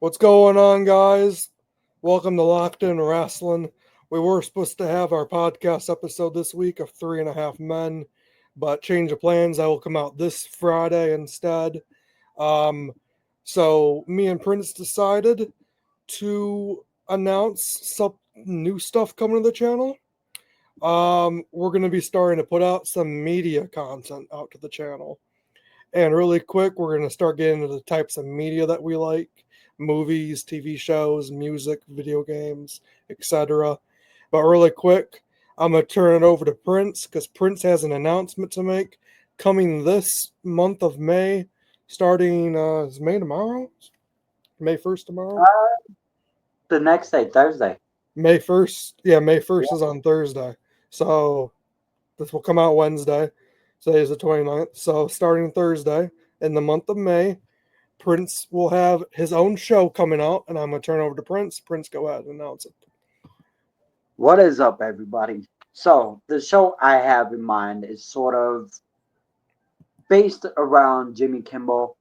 What's going on, guys? Welcome to Locked In Wrasslin. We were supposed to have our podcast episode this week of Three and a Half Men, but change of plans. That will come out this Friday instead. Um, so me and Prince decided to announce some new stuff coming to the channel. We're going to be starting to put out some media content out to the channel. And really quick, we're going to start getting into the types of media that we like: movies, TV shows, music, video games, etc. But really quick, I'm going to turn it over to Prince because Prince has an announcement to make coming this month of May, starting, is May tomorrow? May 1st tomorrow? The next day, Thursday. May 1st? Yeah, May 1st Yeah. is on Thursday. So this will come out Wednesday. Today is the 29th. So starting Thursday in the month of May, Prince will have his own show coming out, and I'm going to turn over to Prince. Prince, go ahead and announce it. What is up, everybody? So, the show I have in mind is sort of based around Jimmy Kimmel,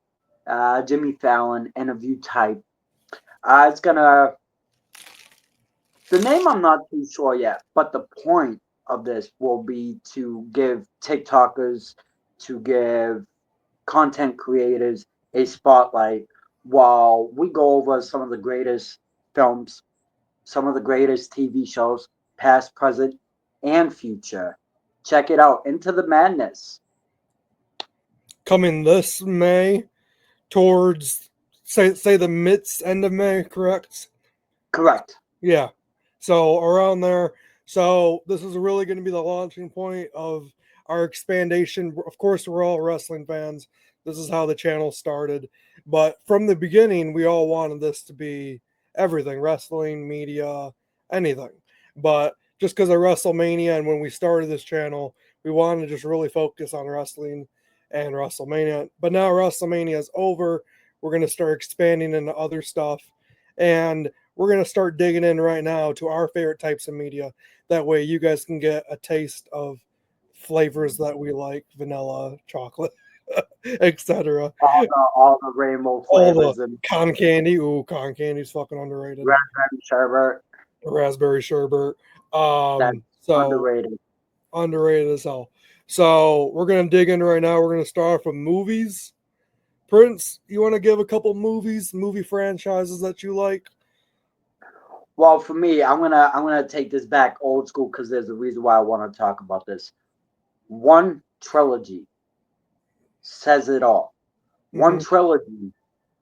Jimmy Fallon interview type. It's gonna, the name I'm not too sure yet, but the point of this will be to give TikTokers, to give content creators a spotlight while we go over some of the greatest films, some of the greatest TV shows, past, present, and future. Check it out. Into the Madness. Coming this May, towards say the midst end of May, correct? Correct. Yeah. So around there. So this is really going to be the launching point of our expandation. Of course, we're all wrestling fans. This is how the channel started. But from the beginning, we all wanted this to be everything: wrestling, media, anything. But just because of WrestleMania and when we started this channel, we wanted to just really focus on wrestling and WrestleMania. But now WrestleMania is over. We're going to start expanding into other stuff. And we're going to start digging in right now to our favorite types of media. That way, you guys can get a taste of flavors that we like: vanilla, chocolate, etc. All the rainbow All the flavors and con candy. Ooh, con candy's fucking underrated. raspberry sherbet. Raspberry sherbet. That's So underrated. underrated as hell. So we're gonna dig in right now. We're gonna start off with movies. Prince, you want to give a couple movies, movie franchises that you like? Well, for me, I'm gonna take this back old school because there's a reason why I want to talk about this. One trilogy says it all. One Mm-hmm. trilogy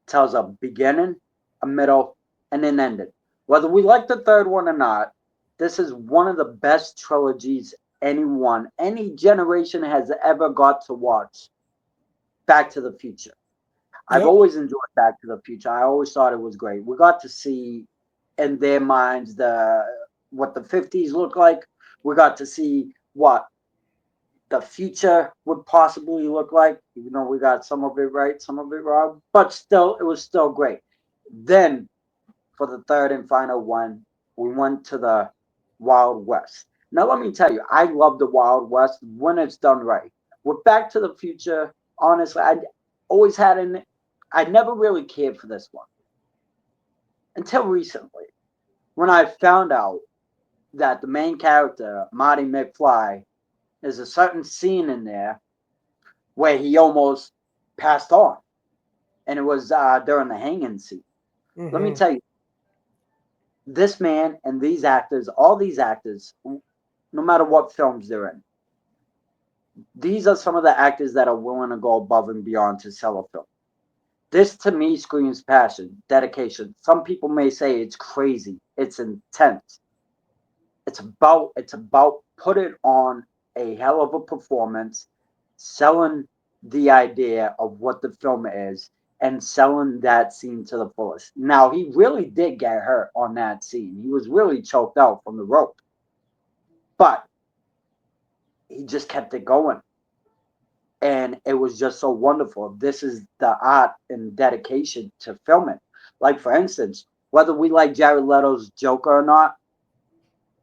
tells a beginning, a middle, and an ending. Whether we like the third one or not, this is one of the best trilogies any generation has ever got to watch. Back to the Future. I've Yep. always enjoyed Back to the Future. I always thought it was great. We got to see in their minds what the 50s looked like. We got to see what the future would possibly look like, even though we got some of it right, some of it wrong, but still, it was still great. Then, for the third and final one, we went to the Wild West. Now, let me tell you, I love the Wild West when it's done right. With Back to the Future, honestly, always had I never really cared for this one until recently when I found out that the main character, Marty McFly, there's a certain scene in there where he almost passed on, and it was during the hanging scene. Let me Mm-hmm. tell you, this man and these actors, all these actors, no matter what films they're in, these are some of the actors that are willing to go above and beyond to sell a film. This to me screams passion, dedication. Some people may say it's crazy, it's intense. It's about putting on a hell of a performance, selling the idea of what the film is, and selling that scene to the fullest. Now he really did get hurt on that scene. He was really choked out from the rope, but he just kept it going. And it was just so wonderful. This is the art and dedication to film it. Like, for instance, whether we like Jared Leto's Joker or not,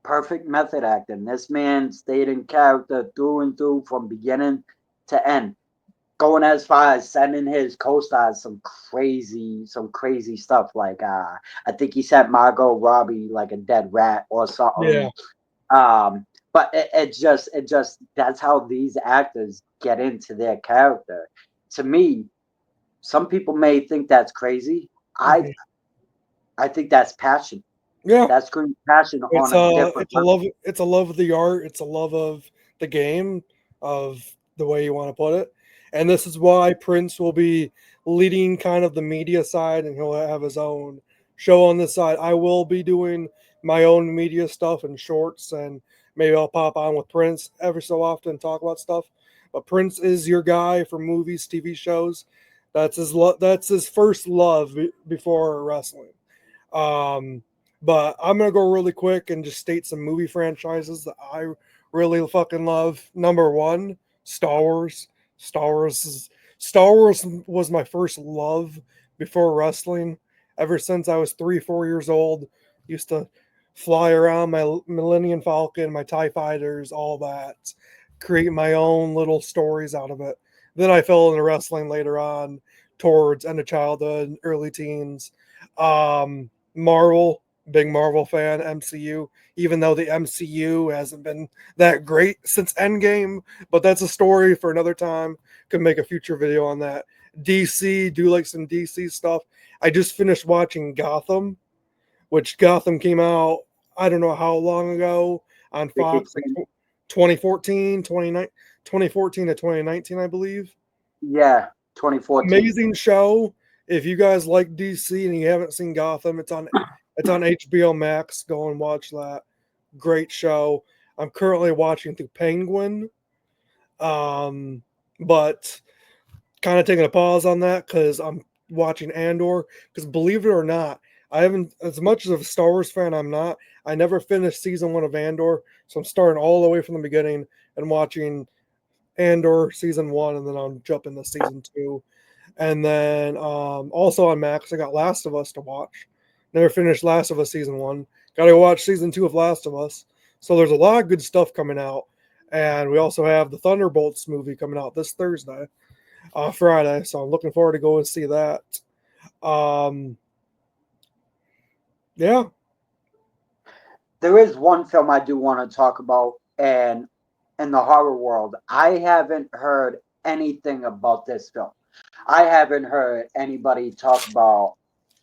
perfect method acting. This man stayed in character through and through from beginning to end. going as far as sending his co-stars some crazy stuff. Like I think he sent Margot Robbie like a dead rat or Yeah. something. But it just that's how these actors get into their character. To me, some people may think that's crazy. I Mhm. I think that's passion. Yeah. That's green passion on a different level. It's a love of the art, it's a love of the game, of the way you want to put it. And this is why Prince will be leading kind of the media side, and he'll have his own show on this side. I will be doing my own media stuff and shorts, and maybe I'll pop on with Prince every so often and talk about stuff. But Prince is your guy for movies, TV shows. That's his first love before wrestling. Um, but I'm gonna go really quick and just state some movie franchises that I really fucking love. Number one, Star Wars. Star Wars was my first love before wrestling. Ever since I was 3, 4 years old, used to fly around my Millennium Falcon, my Tie Fighters, all that, create my own little stories out of it. Then I fell into wrestling later on, towards end of childhood, early teens. Marvel, big Marvel fan, MCU, even though the MCU hasn't been that great since Endgame, but that's a story for another time. Could make a future video on that. DC, do like some DC stuff. I just finished watching Gotham, which Gotham came out, I don't know how long ago on They keep Fox, like saying, 2014, 2014 to 2019, I believe. yeah, 2014. Amazing show. If you guys like DC and you haven't seen Gotham, it's on HBO Max. Go and watch that. Great show. I'm currently watching through Penguin, um, but kind of taking a pause on that because I'm watching Andor. Because believe it or not, I haven't, as much as a Star Wars fan, I'm not. I never finished season 1 of Andor, so I'm starting all the way from the beginning and watching Andor season 1, and then I'll jump into season 2. And then also on Max, I got Last of Us to watch. Never finished Last of Us season 1. Got to watch season 2 of Last of Us. So there's a lot of good stuff coming out. And we also have the Thunderbolts movie coming out this Thursday, Friday. So I'm looking forward to going to see that. Um, yeah. There is one film I do want to talk about, and in the horror world, I haven't heard anything about this film. I haven't heard anybody talk about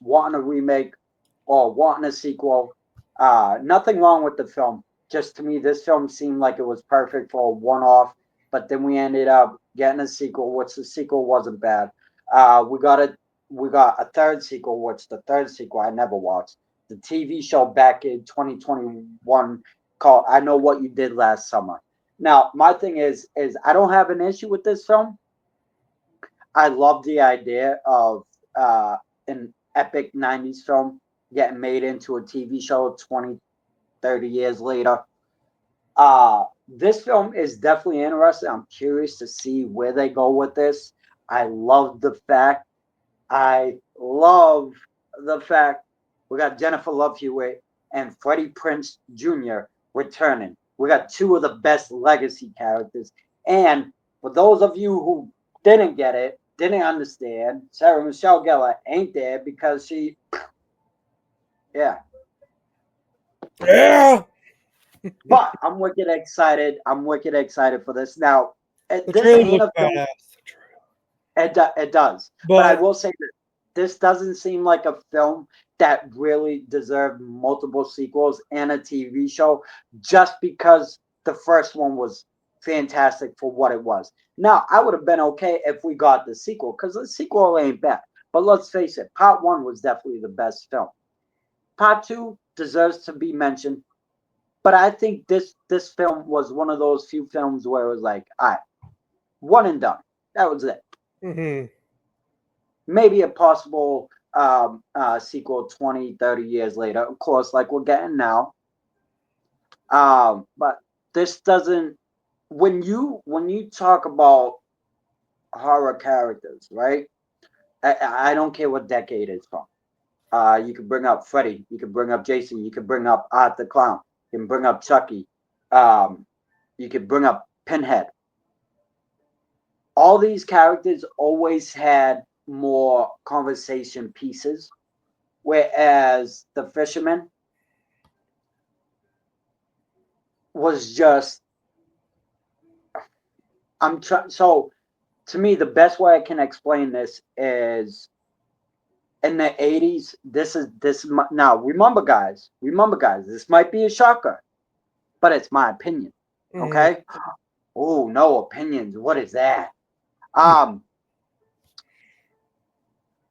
wanting a remake or wanting a sequel. Nothing wrong with the film. Just to me, this film seemed like it was perfect for a one-off. But then we ended up getting a sequel, which the sequel wasn't bad. We got a third sequel, which the third sequel I never watched. The TV show back in 2021 called "I Know What You Did Last Summer." Now, my thing is I don't have an issue with this film. I love the idea of an epic 90s film getting made into a TV show 20, 30 years later. This film is definitely interesting. I'm curious to see where they go with this. I love the fact, I love the fact we got Jennifer Love Hewitt and Freddie Prince Jr. returning. We got two of the best legacy characters. And for those of you who didn't get it, didn't understand, Sarah Michelle Gellar ain't there because she, yeah. Yeah. But I'm wicked excited. I'm wicked excited for this. Now, The this trailer ain't looked a film. badass. It does. But I But will say that this doesn't seem like a film that really deserved multiple sequels and a TV show just because the first one was fantastic for what it was. Now, I would have been okay if we got the sequel because the sequel ain't bad. But let's face it, part one was definitely the best film. Part two deserves to be mentioned. But I think this film was one of those few films where it was like, all right, one and done. That was it. mhm. Maybe a possible sequel 20, 30 years later, of course, like we're getting now. But this doesn't when you talk about horror characters, right? I don't care what decade it's from. You could bring up Freddy, you could bring up Jason, you could bring up Art the Clown, you can bring up Chucky, um, you could bring up Pinhead. all these characters always had more conversation pieces, whereas the fisherman was just I'm trying. So to me, the best way I can explain this is in the 80s. Now. Remember, guys. This might be a shocker, but it's my opinion. Mhm. Okay. Oh, no opinions. What is that? Um,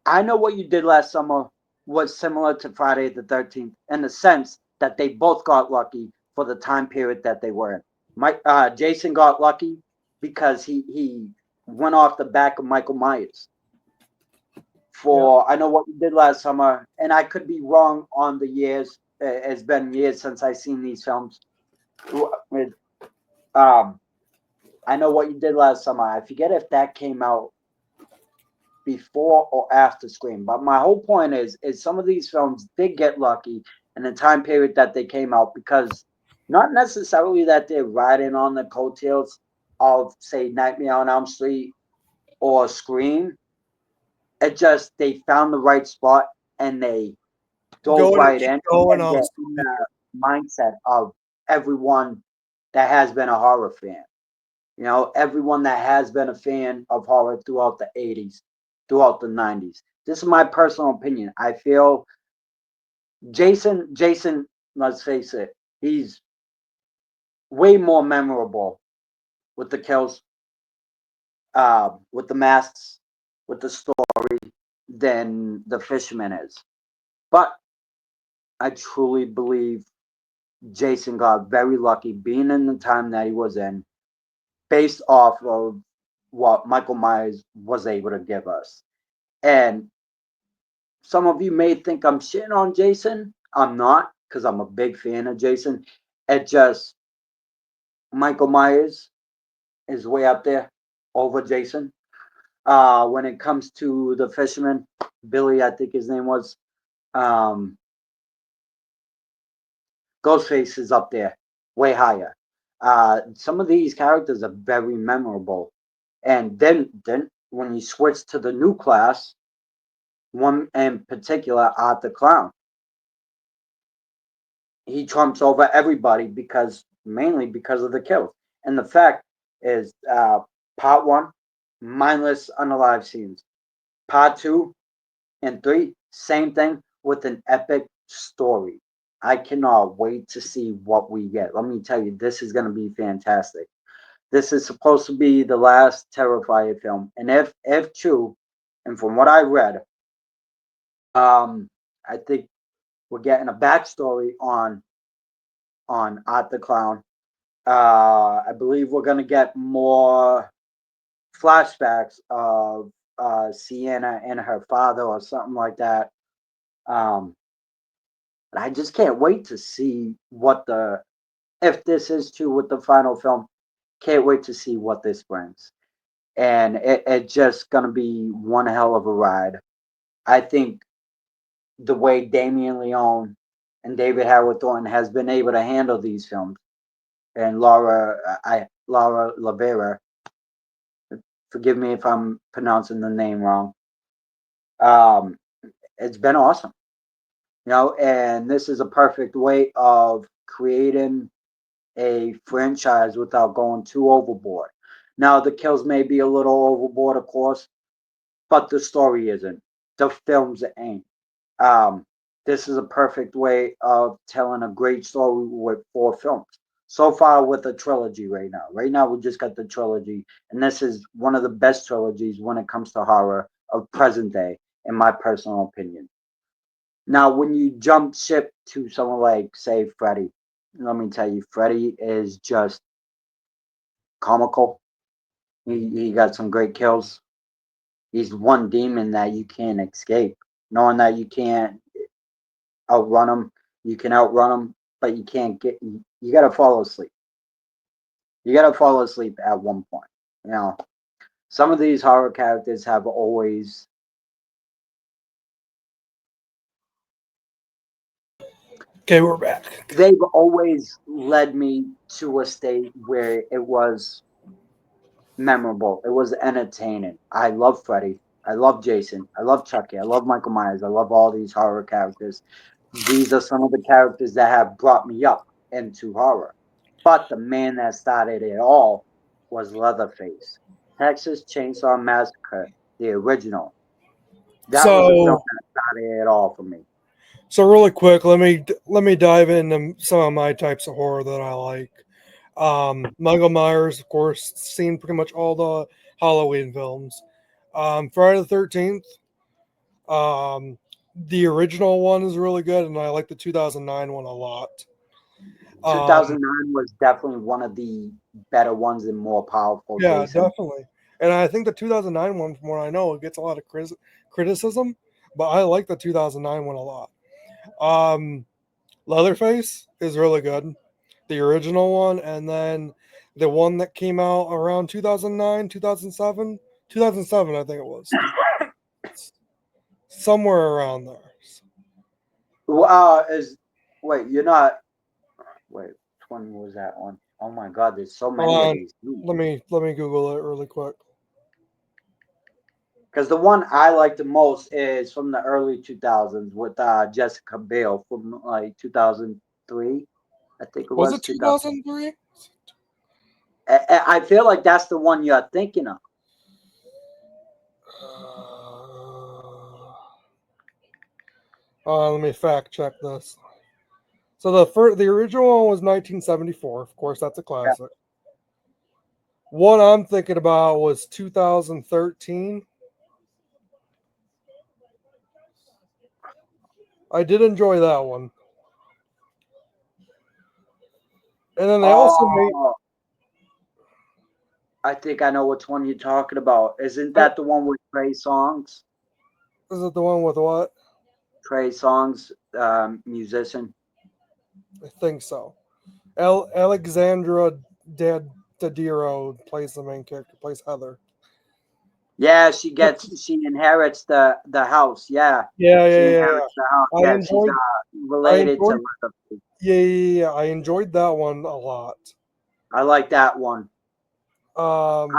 I know what you did last summer was similar to Friday the 13th in the sense that they both got lucky for the time period that they were in. Jason got lucky because he went off the back of Michael Myers. Yep. For I know what you did last summer, and I could be wrong on the years. It's been years since I've seen these films. Um, I know what you did last summer. I forget if that came out before or after Scream. But my whole point is some of these films did get lucky in the time period that they came out because not necessarily that they're riding on the coattails of say Nightmare on Elm Street or Scream. It just they found the right spot and they dove Going, right keep in and going. then I'll get stop in you. the mindset of everyone that has been a horror fan. You know, everyone that has been a fan of horror throughout the 80s, throughout the 90s. This is my personal opinion. I feel Jason, let's face it, he's way more memorable with the kills, with the masks, with the story than the fisherman is. But I truly believe Jason got very lucky being in the time that he was in, based off of what Michael Myers was able to give us. And some of you may think I'm shitting on Jason. I'm not, because I'm a big fan of Jason. It just Michael Myers is way up there over Jason. When it comes to the fisherman, Billy, I think his name was, um, Ghostface is up there, way higher. Some of these characters are very memorable. And then when you switch to the new class, one in particular, Art the Clown, he trumps over everybody because mainly because of the kills. And the fact is, part one, mindless unalive scenes. Part two and three, same thing with an epic story. I cannot wait to see what we get. Let me tell you, this is going to be fantastic. This is supposed to be the last Terrifier film, and if true, and from what I read, I think we're getting a backstory on Art the Clown. I believe we're gonna get more flashbacks of Sienna and her father or something like that. Um, but I just can't wait to see what the if this is true with the final film. Can't wait to see what this brings, and it's just gonna be one hell of a ride. I think the way Damien Leone and David Howard Thornton has been able to handle these films, and Laura Lavera, forgive me if I'm pronouncing the name wrong. Um, it's been awesome, you know, and this is a perfect way of creating a franchise without going too overboard. Now, the kills may be a little overboard, of course, but the story isn't. The films ain't. Um, this is a perfect way of telling a great story with 4 films. So far with a trilogy right now. Right now we just got the trilogy, and this is one of the best trilogies when it comes to horror of present day, in my personal opinion. Now, when you jump ship to someone like, say, Freddy, let me tell you, Freddy is just comical. He got some great kills. He's one demon that you can't escape, knowing that you can't outrun them. You can outrun them, but you can't get. You got to fall asleep. You got to fall asleep at one point. You know, some of these horror characters have always Okay, we're back. led me to a state where it was memorable. It was entertaining. I love Freddy. I love Jason. I love Chucky. I love Michael Myers. I love all these horror characters. These are some of the characters that have brought me up into horror. But the man that started it all was Leatherface. Texas Chainsaw Massacre, the original. That was the film So, that started it all for me. so really quick, let me dive into some of my types of horror that I like. Michael Myers, of course, seen pretty much all the Halloween films. Friday the 13th, um, the original one is really good, and I like the 2009 one a lot. Um, 2009 was definitely one of the better ones and more powerful yeah, Jason. definitely. And I think the 2009 one, from what I know, it gets a lot of criticism, but I like the 2009 one a lot. Um, Leatherface is really good, the original one, and then the one that came out around 2009, 2007, 2007, I think it was, somewhere around there. Is wait, you're not wait, which one was that one? Oh my god, there's so Hold many of on, these. let me Google it really quick. Because the one I like the most is from the early 2000s with Jessica Biel from like 2003. I think it Was was it 2000. 2003? I feel like that's the one you're thinking of. Let me fact check this. So the original one was 1974. Of course, that's a Yeah. classic. One I'm thinking about was 2013. I did enjoy that one. And then they also made. Oh, I think I know which one you're talking about. Isn't uh, that the one with Trey Songs? Is it the one with what? Trey Songs, musician. I think so. Alexandra Daddario plays the main character, plays Heather. Yeah, she inherits the house. Yeah, Yeah, she yeah, yeah, yeah. inherits the house. I Yeah, she's enjoyed. I related to enjoyed. Leatherface. Yeah, yeah, yeah. I enjoyed that one a lot. I like that one. Um,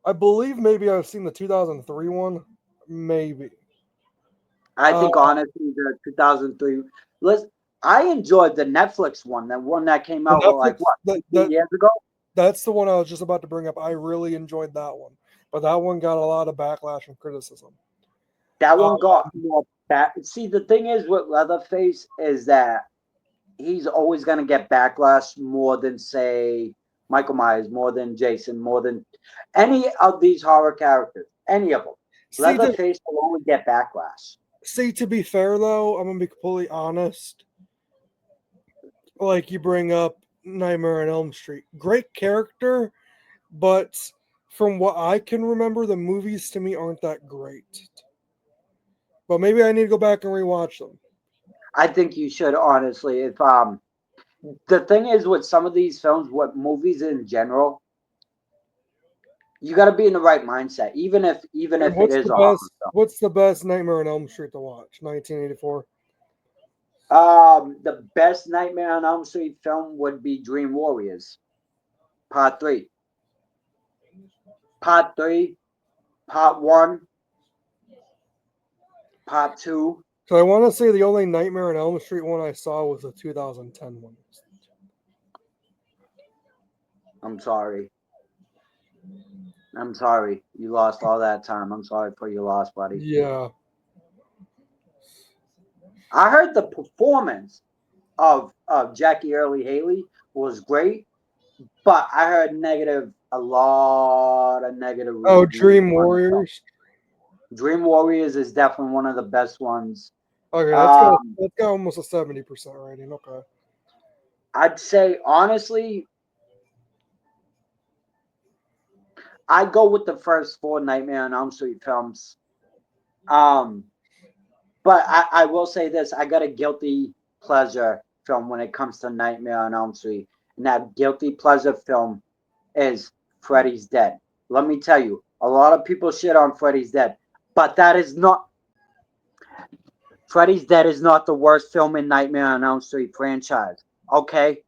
I believe maybe I've seen the 2003 one. Maybe. I Uh, think honestly, the 2003. Listen, I enjoyed the Netflix one, the one that came the out like Netflix what that 15 years ago. that's the one I was just about to bring up. I really enjoyed that one, but that one got a lot of backlash and criticism. That Uh, one got more back. See, the thing is with Leatherface is that he's always gonna get backlash more than say Michael Myers, more than Jason, more than any of these horror characters. Any of them, see to Leatherface will only get backlash. see to be fair though, I'm gonna be completely honest. Like you bring up Nightmare on Elm Street, great character, but from what I can remember, the movies to me aren't that great. But maybe I need to go back and rewatch them. I think you should honestly. If the thing is with some of these films, what movies in general, you got to be in the right mindset, even And if it is a horror film. what's the best Nightmare on Elm Street to watch? 1984. The best Nightmare on Elm Street film would be Dream Warriors Part Three. Part Three, Part One, Part Two. So I want to say the only Nightmare on Elm Street one I saw was the 2010 one. I'm sorry. I'm sorry. You lost all that time. I'm sorry for your loss, buddy. Yeah. I heard the performance of Jackie Early Haley was great, but I heard a lot of negative Oh, reviews Dream on the film. Warriors. Dream Warriors is definitely one of the best ones. Okay, Um, that's got almost a 70% rating. Okay. I'd say honestly, I'd go with the first four Nightmare on Elm Street films. Um, but I will say this: I got a guilty pleasure film when it comes to Nightmare on Elm Street, and that guilty pleasure film is Freddy's Dead. Let me tell you, a lot of people shit on Freddy's Dead, but that is not Freddy's Dead is not the worst film in Nightmare on Elm Street franchise. Okay,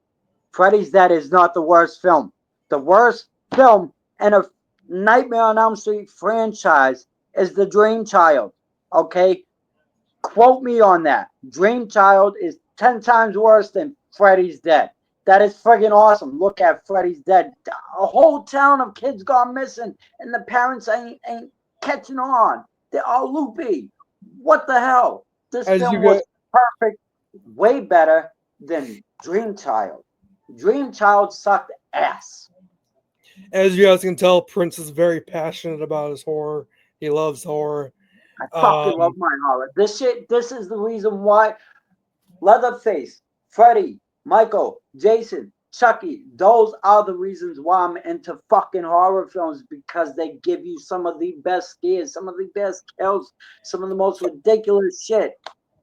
Freddy's Dead is not the worst film. The worst film and a Nightmare on Elm Street franchise is the Dream Child. Okay, quote me on that. Dream Child is 10 times worse than Freddy's Dead. That is friggin' awesome. Look at Freddy's Dead. A whole town of kids gone missing, and the parents ain't catching on. They're all loopy. What the hell? This As you film was get perfect, way better than Dream Child. Dream Child sucked ass. as you guys can tell, Prince is very passionate about his horror. He loves horror. I fucking love Um, my horror. This is the reason why Leatherface, Freddy, Michael, Jason, Chucky, those are the reasons why I'm into fucking horror films, because they give you some of the best scares, some of the best kills, some of the most ridiculous shit.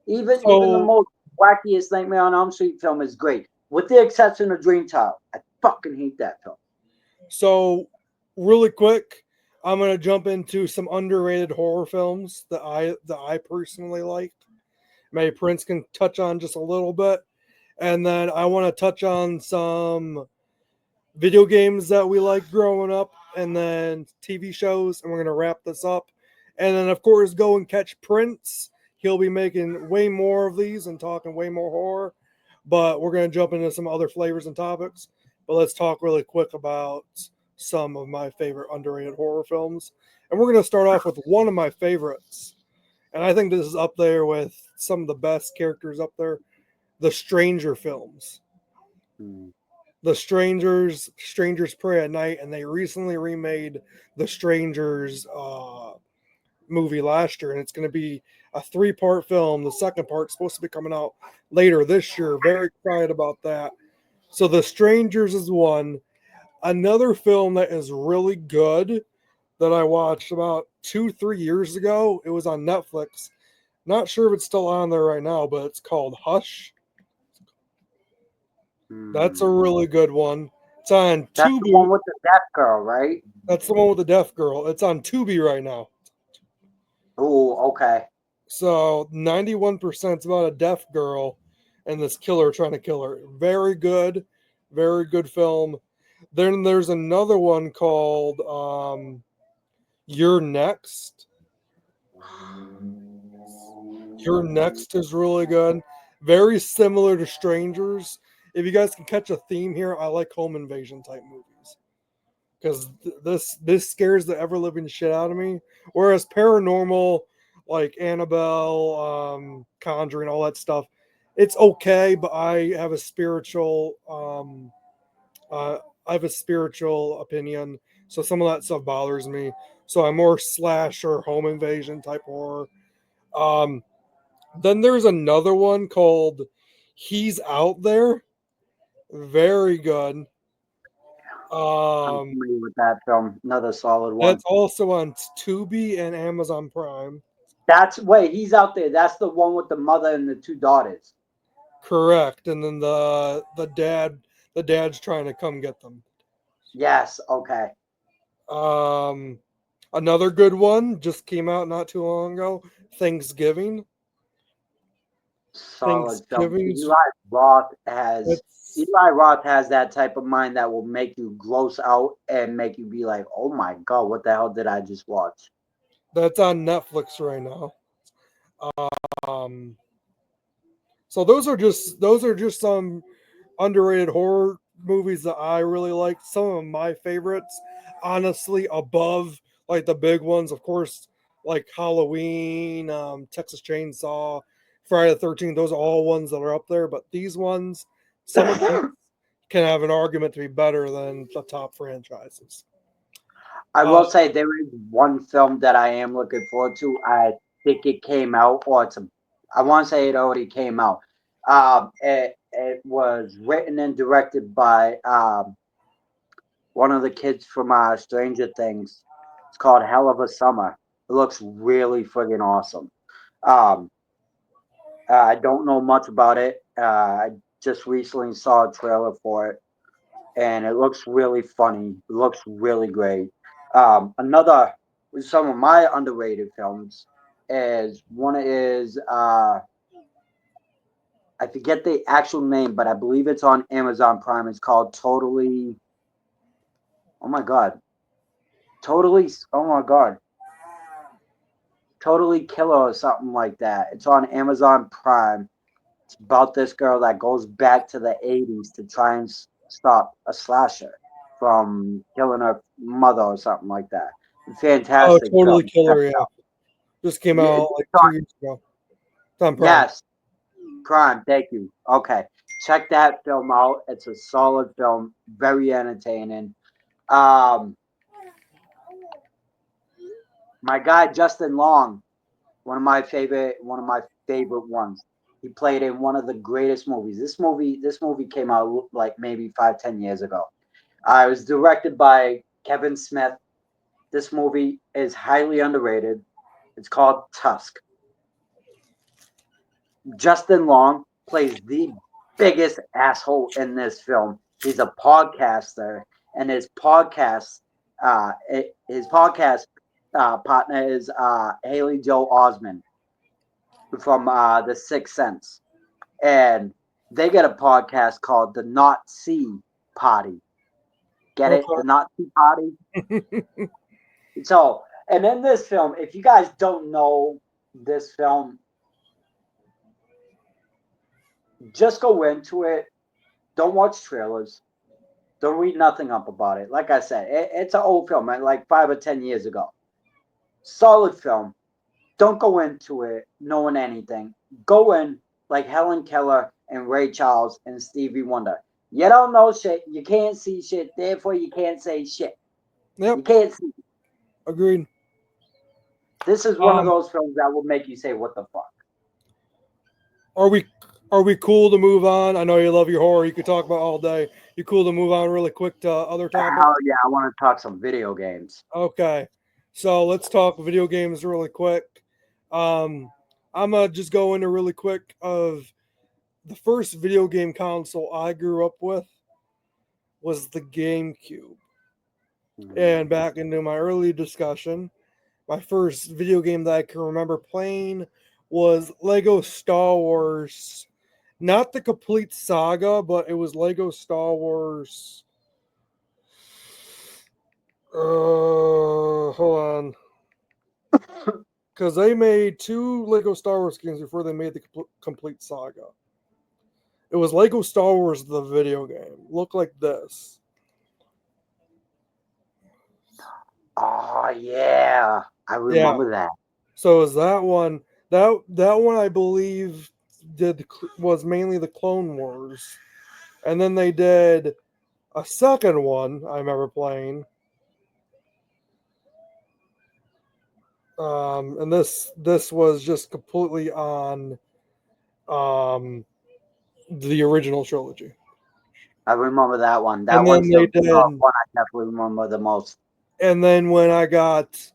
Even the so most wackiest Nightmare on Elm Street film is great, with the exception of Dream Child. I fucking hate that film. So, really quick, I'm gonna jump into some underrated horror films that I personally like. Maybe Prince can touch on just a little bit, and then I want to touch on some video games that we like growing up, and then TV shows, and we're gonna wrap this up. And then, of course, go and catch Prince. He'll be making way more of these and talking way more horror. But we're gonna jump into some other flavors and topics. But let's talk really quick about some of my favorite underrated horror films. And we're gonna start off with one of my favorites. And I think this is up there with some of the best characters up there. The Stranger films. Hmm. The Strangers Pray at Night, and they recently remade the Strangers movie last year, and it's going to be a three-part film. The second part's supposed to be coming out later this year. Very excited about that. So The Strangers is one. Another film that is really good that I watched about 2-3 years ago. It was on Netflix. Not sure if it's still on there right now, but it's called Hush. That's a Hmm. really good one. It's on That's the Tubi. one with the deaf girl, right? That's the one with the deaf girl. It's on Tubi right now. Oh, okay. So 91% is about a deaf girl and this killer trying to kill her. Very good film. Then there's another one called You're Next. You're Next is really good. Very similar to Strangers. If you guys can catch a theme here, I like home invasion type movies because this scares the ever living shit out of me. Whereas paranormal, like Annabelle, Conjuring, all that stuff, it's okay. But uh, I have a spiritual opinion, so some of that stuff bothers me. So I'm more slasher, home invasion type horror. Um, then there's another one called He's Out There. Very good. I'm Um, familiar with that film. Another solid one. that's also on Tubi and Amazon Prime. That's wait, he's out there. That's the one with the mother and the two daughters. Correct. And then the dad's trying to come get them. Yes, okay. Um, another good one just came out not too long ago. Thanksgiving. Solid film. Thanksgiving's Eli it's Roth has that type of mind that will make you gross out and make you be like, "Oh my god, what the hell did I just watch?" that's on Netflix right now. Um, so those are just some underrated horror movies that I really like. Some of my favorites, honestly, above like the big ones, of course, like Halloween, Texas Chainsaw, Friday the 13th. Those are all ones that are up there. But these ones, some of these can have an argument to be better than the top franchises. I Uh, will say there is one film that I am looking forward to. I think it came out, or I want to say it already came out. It was written and directed by one of the kids from Stranger Things. It's called Hell of a Summer. It looks really friggin' awesome. Um, I don't know much about it. I just recently saw a trailer for it, and it looks really funny. It looks really great. Another some of my underrated films is one is I forget the actual name, but I believe it's on Amazon Prime. It's called Totally. Oh my god! Totally. Oh my god. Totally Killer or something like that. It's on Amazon Prime. It's about this girl that goes back to the 80s to try and stop a slasher from killing her mother or something like that. Oh, Fantastic totally film. Check killer. it Yeah, out. just came Yeah, out like 2 years ago. It's on Prime. yes, Prime. Thank you. Okay, check that film out. It's a solid film, very entertaining. Um, my guy Justin Long, one of my favorite ones. He played in one of the greatest movies. This movie came out like maybe 5, 10 years ago. It was directed by Kevin Smith. This movie is highly underrated. It's called Tusk. Justin Long plays the biggest asshole in this film. He's a podcaster, and his podcast partner is Haley Joe Osment from The Sixth Sense, and they get a podcast called the Not See Party. Get it? The Not See Party. Okay. So, and in this film, if you guys don't know this film, just go into it. Don't watch trailers. Don't read nothing up about it. Like I said, it's an old film, like 5 or 10 years ago. Solid film. Don't go into it knowing anything. Go in like Helen Keller and Ray Charles and Stevie Wonder. You don't know shit. You can't see shit. Therefore, you can't say shit. Yep. You can't see. Agreed. This is one of Um, those films that will make you say, "What the fuck?" are we cool to move on? I know you love your horror. You could talk about all day. You cool to move on really quick to other topics? Hell yeah, I want to talk some video games. Okay. So let's talk video games really quick. Um, I'm gonna just go into really quick of the first video game console I grew up with was the GameCube. And Mm. back into my early discussion, my first video game that I can remember playing was Lego Star Wars. Not the complete saga, but it was Lego Star Wars. Hold on. Because they made two Lego Star Wars games before they made the complete saga. It was Lego Star Wars, the video game. Looked like this. Oh yeah, I Yeah. remember that. So is that one? That one I believe was mainly the Clone Wars, and then they did a second one I remember playing. And this was just completely on um, the original trilogy. I remember that one. That And then one's they the did, one I definitely remember the most. and then when I got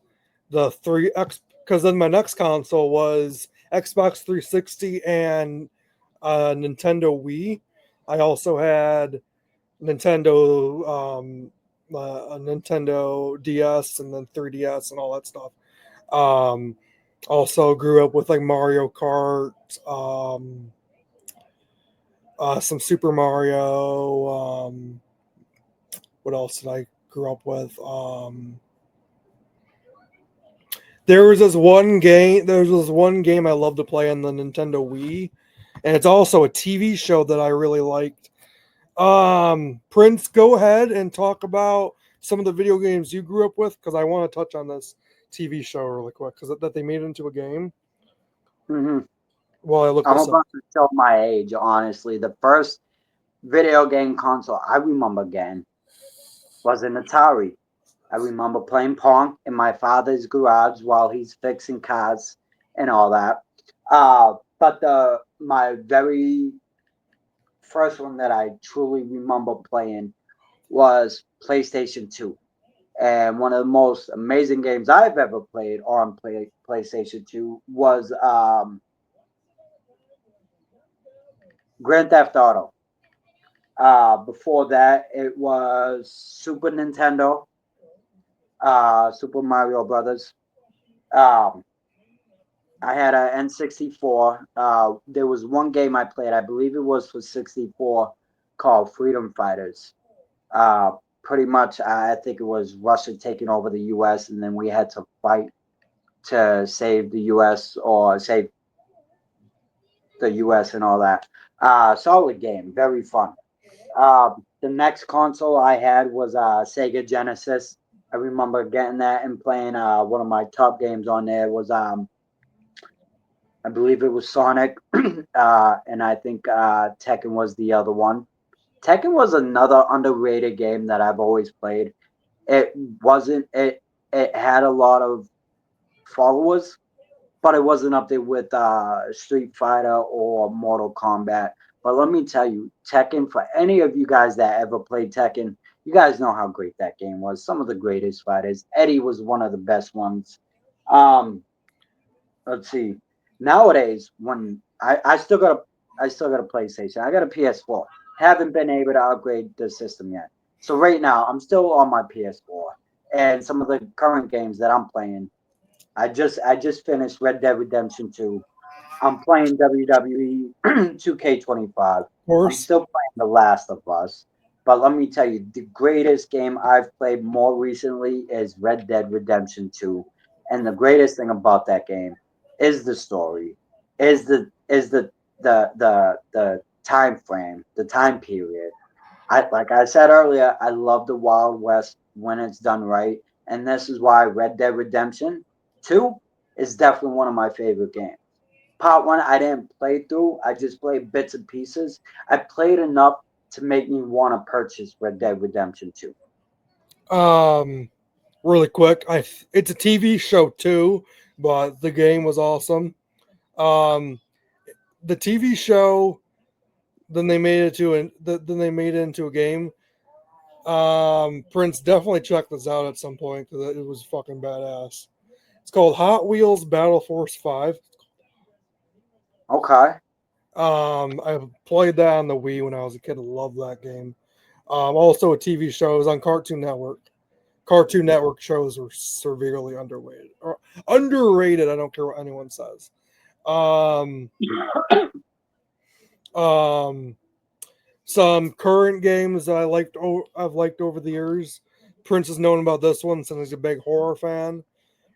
the three X, because then my next console was Xbox 360 and Nintendo Wii. I also had Nintendo, a Nintendo DS, and then 3DS and all that stuff. Um, Also grew up with like Mario Kart, some Super Mario. What else did I grow up with? There was this one game. There was this one game I love to play on the Nintendo Wii, and it's also a TV show that I really liked. Prince, go ahead and talk about some of the video games you grew up with because I want to touch on this TV show really quick because that they made it into a game. Hmm. While I look I'm this up. about to show my age, honestly. The first video game console I remember getting was an Atari. I remember playing Pong in my father's garage while he's fixing cars and all that. But the my very first one that I truly remember playing was PlayStation 2. And one of the most amazing games I've ever played on PlayStation 2 was Grand Theft Auto. Before that, it was Super Nintendo, Super Mario Brothers. Um, I had a N64. There was one game I played, I believe it was for 64, called Freedom Fighters. Uh, pretty much, I think it was Russia taking over the U.S. and then we had to fight to save the U.S. or save the U.S. and all that. Solid game, very fun. The next console I had was Sega Genesis. I remember getting that and playing. One of my top games on there was I believe it was Sonic, and I think Tekken was the other one. Tekken was another underrated game that I've always played. It wasn't it. It had a lot of followers, but it wasn't up there with Street Fighter or Mortal Kombat. But let me tell you, Tekken, for any of you guys that ever played Tekken, you guys know how great that game was. Some of the greatest fighters. Eddie was one of the best ones. Um, let's see. Nowadays, when I still got a PlayStation. I got a PS4. Haven't been able to upgrade the system yet. So right now, I'm still on my PS4, and some of the current games that I'm playing. I just finished Red Dead Redemption 2. I'm playing WWE 2K25. Of I'm course. still playing The Last of Us. But let me tell you, the greatest game I've played more recently is Red Dead Redemption 2. And the greatest thing about that game is the story, is the time frame, the time period. I like I said earlier, I love the Wild West when it's done right. And this is why Red Dead Redemption 2 is definitely one of my favorite games. Part one, I didn't play through. I just played bits and pieces. I played enough to make me want to purchase Red Dead Redemption 2. Um, really quick, it's a TV show too, but the game was awesome. Um, the TV show, then they made it to then they made it into a game. Prince, definitely check this out at some point because it was fucking badass. It's called Hot Wheels Battle Force 5. Okay. I played that on the Wii when I was a kid. I love that game. Also a TV show is on Cartoon Network. Cartoon Network shows are severely underrated. Or underrated. I don't care what anyone says. Um, um, some current games that I've liked over the years. Prince has known about this one since he's a big horror fan.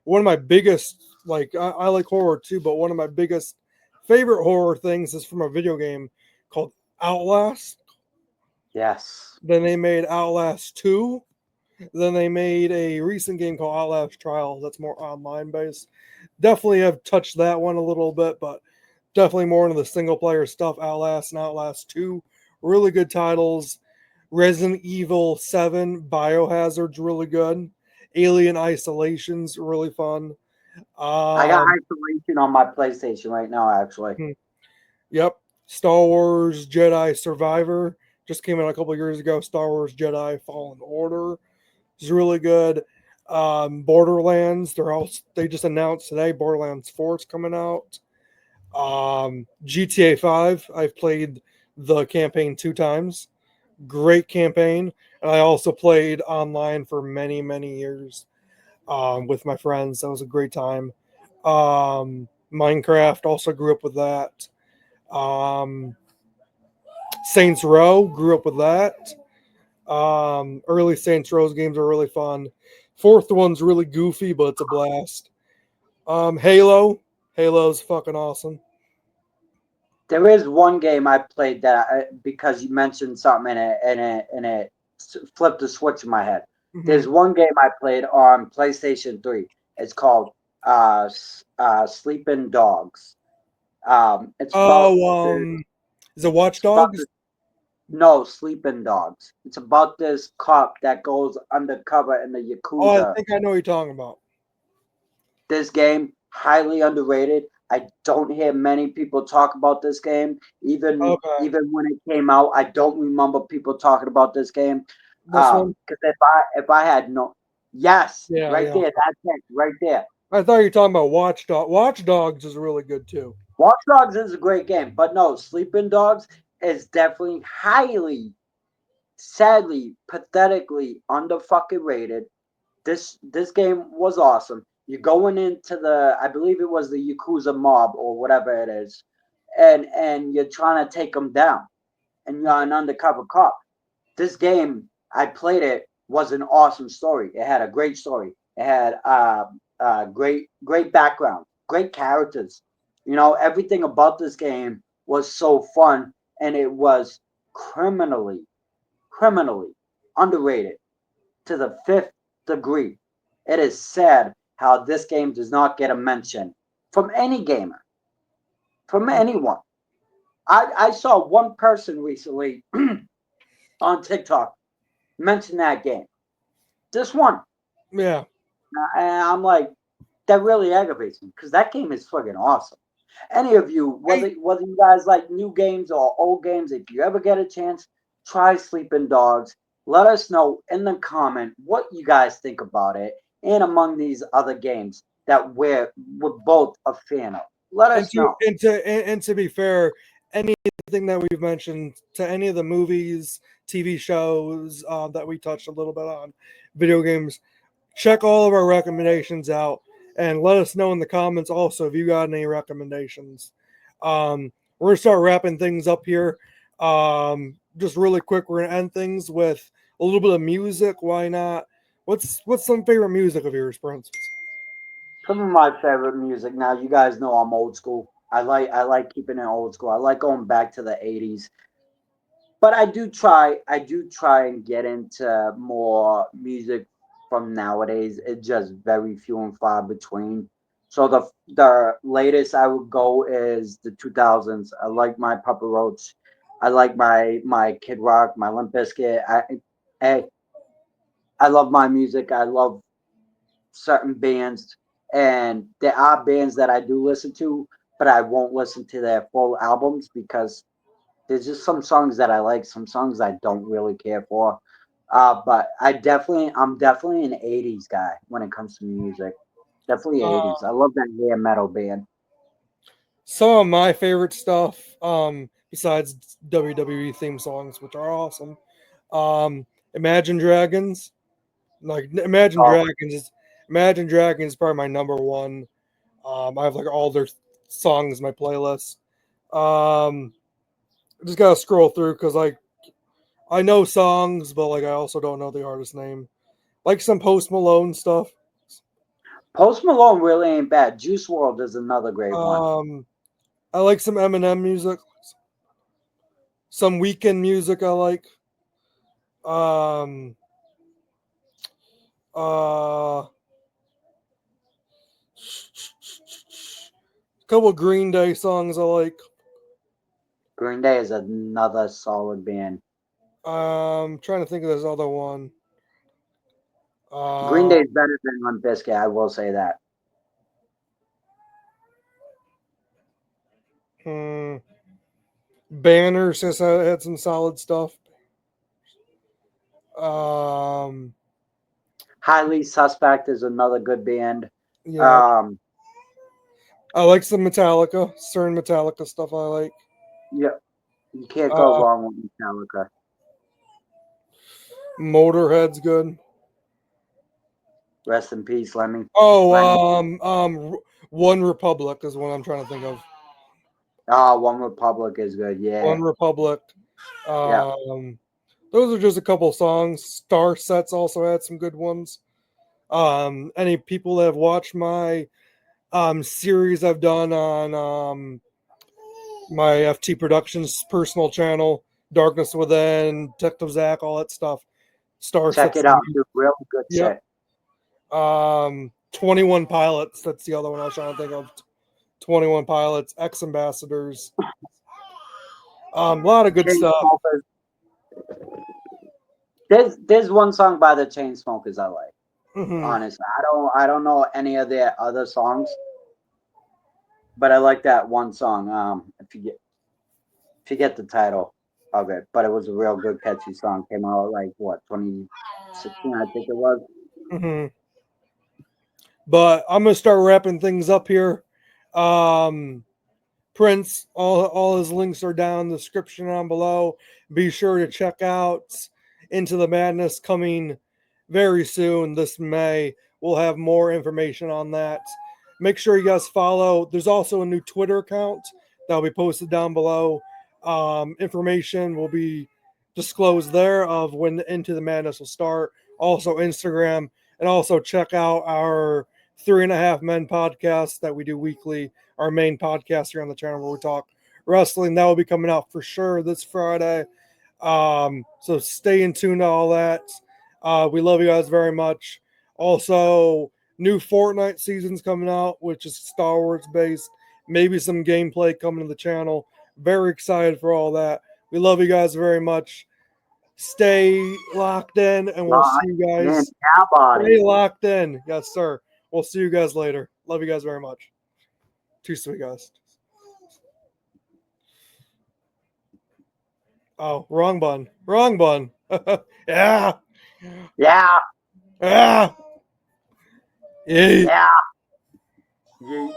One of my biggest, I like horror too, but one of my biggest favorite horror things is from a video game called Outlast. Yes. Then they made Outlast 2. Then they made a recent game called Outlast Trials that's more online based. Definitely have touched that one a little bit, but definitely more into the single player stuff. Outlast and Outlast 2. Really good titles. Resident Evil 7, Biohazard's really good. Alien Isolation's really fun. I got Um, isolation on my PlayStation right now, actually. hmm, yep. Star Wars Jedi Survivor just came out a couple years ago. Star Wars Jedi Fallen Order is really good. Borderlands, they just announced today Borderlands 4 is coming out. GTA 5, I've played the campaign 2 times. Great campaign. And I also played online for many, many years with my friends. That was a great time. Minecraft, also grew up with that. Um, Saints Row, grew up with that. Early Saints Row games are really fun. Fourth one's really goofy, but it's a blast. Halo's fucking awesome. There is one game I played because you mentioned something and it flipped the switch in my head. Hmm. There's one game I played on PlayStation 3. It's called Sleeping Dogs. It's about Oh, this, is it Watch it's about Dogs? this no Sleeping Dogs. It's about this cop that goes undercover in the Oh, I Yakuza. think I know what you're talking about. This game highly underrated. I don't hear many people talk about this game. Even Okay, even when it came out, I don't remember people talking about this game. this one. Because if I had no, yes, Yeah, right yeah. there, that's it, right there. I thought you were talking about Watch Dogs. Watch Dogs is really good too. Watch Dogs is a great game, but no, Sleeping Dogs is definitely highly, sadly, pathetically under fucking rated. This game was awesome. You're going into I believe it was the Yakuza mob or whatever it is, and you're trying to take them down, and you're an undercover cop. This game, I played it was an awesome story. It had a great story. It had great background, great characters. You know, everything about this game was so fun, and it was criminally, criminally underrated to the fifth degree. It is sad how this game does not get a mention from any gamer, from anyone. I saw one person recently on TikTok mention that game. Just one. Yeah. And I'm like, that really aggravates me because that game is fucking awesome. Any of you, whether you guys like new games or old games, if you ever get a chance, try Sleeping Dogs. Let us know in the comment what you guys think about it, and among these other games that we're both a fan of. Let And us to know. and to be fair, anything that we've mentioned to any of the movies, TV shows that we touched a little bit on, video games, check all of our recommendations out and let us know in the comments also if you got any recommendations. We're gonna start wrapping things up here. Just really quick, we're gonna end things with a little bit of music. Why not? What's some favorite music of yours, for instance? Some of my favorite music. Now, you guys know I'm old school. I like keeping it old school. I like going back to the '80s. But I do try and get into more music from nowadays. It's just very few and far between. So the latest I would go is the 2000s. I like my Papa Roach. I like my Kid Rock, my Limp Bizkit. Hey, I love my music. I love certain bands, and there are bands that I do listen to, but I won't listen to their full albums because there's just some songs that I like, some songs I don't really care for. But I'm definitely an '80s guy when it comes to music. Definitely Uh, '80s. I love that hair metal band. some of my favorite stuff, besides WWE theme songs, which are awesome. Imagine Dragons, like Oh, Imagine Dragons is probably my number one. I have like all their songs in my playlist. Um, I just gotta scroll through because like I know songs, but like I also don't know the artist name. Like some Post Malone stuff. Post Malone really ain't bad. Juice World is another great one. Um, I like some Eminem music. Some Weekend music I like. Um, a couple Green Day songs I like. Green Day is another solid band. Trying to think of this other one. Green Uh, Day is better than Limp Bizkit. I will say that. hmm, Banners has had some solid stuff. Um, Highly Suspect is another good band. yeah, Um, I like some Metallica. Certain Metallica stuff I like. yeah, you can't go Uh, wrong with Metallica. Motorhead's good. Rest in peace, Lemmy. Oh, Lenny. One Republic is what I'm trying to think of. One Republic is good. Yeah, One Republic. yeah. Um, those are just a couple songs. Star Sets also had some good ones. Any people that have watched my series I've done on my FT Productions personal channel, Darkness Within, Detective Zach, all that stuff. Star Check Sets. it out, dude. Really good Yep. shit. 21 Pilots. That's the other one I was trying to think of. 21 Pilots, Ex Ambassadors. A lot of good stuff. Chainsmokers. There's one song by the Chainsmokers I like. Hmm. Honestly, I don't know any of their other songs, but I like that one song. Forget the title of it, but it was a real good catchy song. Came out like what 2016, I think it was. Hmm. But I'm gonna start wrapping things up here. Um, Prince, all his links are down in the description down below. Be sure to check out Into the Madness coming very soon this May. We'll have more information on that. Make sure you guys follow. There's also a new Twitter account that'll be posted down below. Information will be disclosed there of when Into the Madness will start. also Instagram, and also check out our 3.5 Men podcast that we do weekly, our main podcast here on the channel where we talk wrestling. That will be coming out for sure this Friday. So stay in tune to all that. We love you guys very much. Also, new Fortnite season's coming out, which is Star Wars based. Maybe some gameplay coming to the channel. Very excited for all that. We love you guys very much. Stay locked in, and we'll see you guys. Stay locked in. Yes, sir. We'll see you guys later. Love you guys very much. Too sweet, guys. Oh, wrong button. Wrong button. Yeah. Yeah. Yeah. Yeah. Yeet.